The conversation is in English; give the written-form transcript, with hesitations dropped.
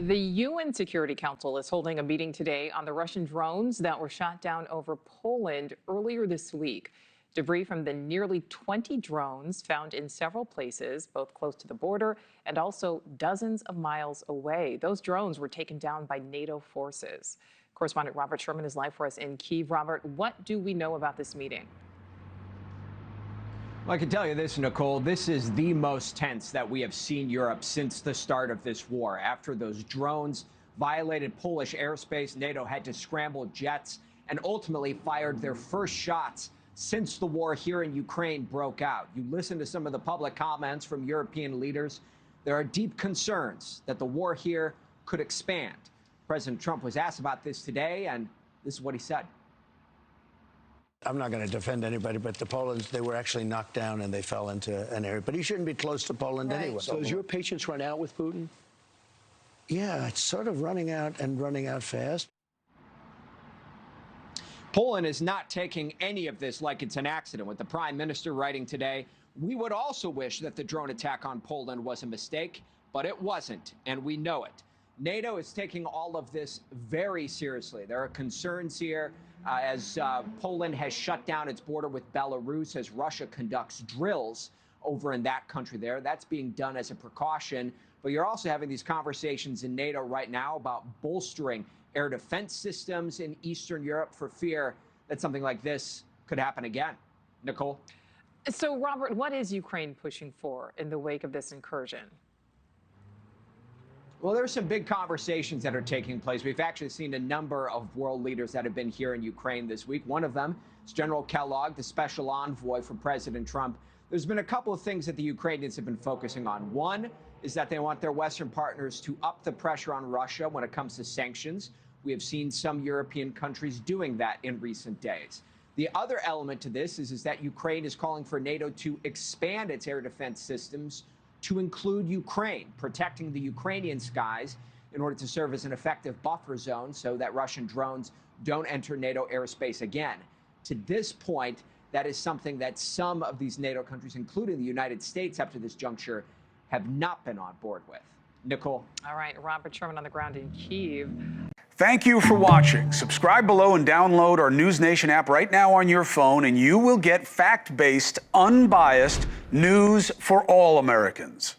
The UN Security Council is holding a meeting today on the Russian drones that were shot down over Poland earlier this week. Debris from the nearly 20 drones found in several places, both close to the border and also dozens of miles away. Those drones were taken down by NATO forces. Correspondent Robert Sherman is live for us in Kyiv. Robert, what do we know about this meeting? Well, I can tell you this, Nicole, this is the most tense that we have seen Europe since the start of this war. After those drones violated Polish airspace, NATO had to scramble jets and ultimately fired their first shots since the war here in Ukraine broke out. You listen to some of the public comments from European leaders. There are deep concerns that the war here could expand. President Trump was asked about this today, and this is what he said. I'm not going to defend anybody, but the Poland's, they were actually knocked down and they fell into an area. But he shouldn't be close to Poland anyway. So has your patience run out with Putin? Yeah, it's sort of running out and running out fast. Poland is not taking any of this like it's an accident, with the prime minister writing today, "We would also wish that the drone attack on Poland was a mistake, but it wasn't, and we know it." NATO is taking all of this very seriously. There are concerns here as Poland has shut down its border with Belarus as Russia conducts drills over in that country there. That's being done as a precaution. But you're also having these conversations in NATO right now about bolstering air defense systems in Eastern Europe for fear that something like this could happen again. Nicole? So, Robert, what is Ukraine pushing for in the wake of this incursion? Well, there's some big conversations that are taking place. We've actually seen a number of world leaders that have been here in Ukraine this week. One of them is General Kellogg, the special envoy for President Trump. There's been a couple of things that the Ukrainians have been focusing on. One is that they want their Western partners to up the pressure on Russia when it comes to sanctions. We have seen some European countries doing that in recent days. The other element to this is that Ukraine is calling for NATO to expand its air defense systems to include Ukraine, protecting the Ukrainian skies in order to serve as an effective buffer zone so that Russian drones don't enter NATO airspace again. To this point, that is something that some of these NATO countries, including the United States up to this juncture, have not been on board with. Nicole? All right, Robert Sherman on the ground in Kyiv. Thank you for watching. Subscribe below and download our NewsNation app right now on your phone, and you will get fact-based, unbiased news for all Americans.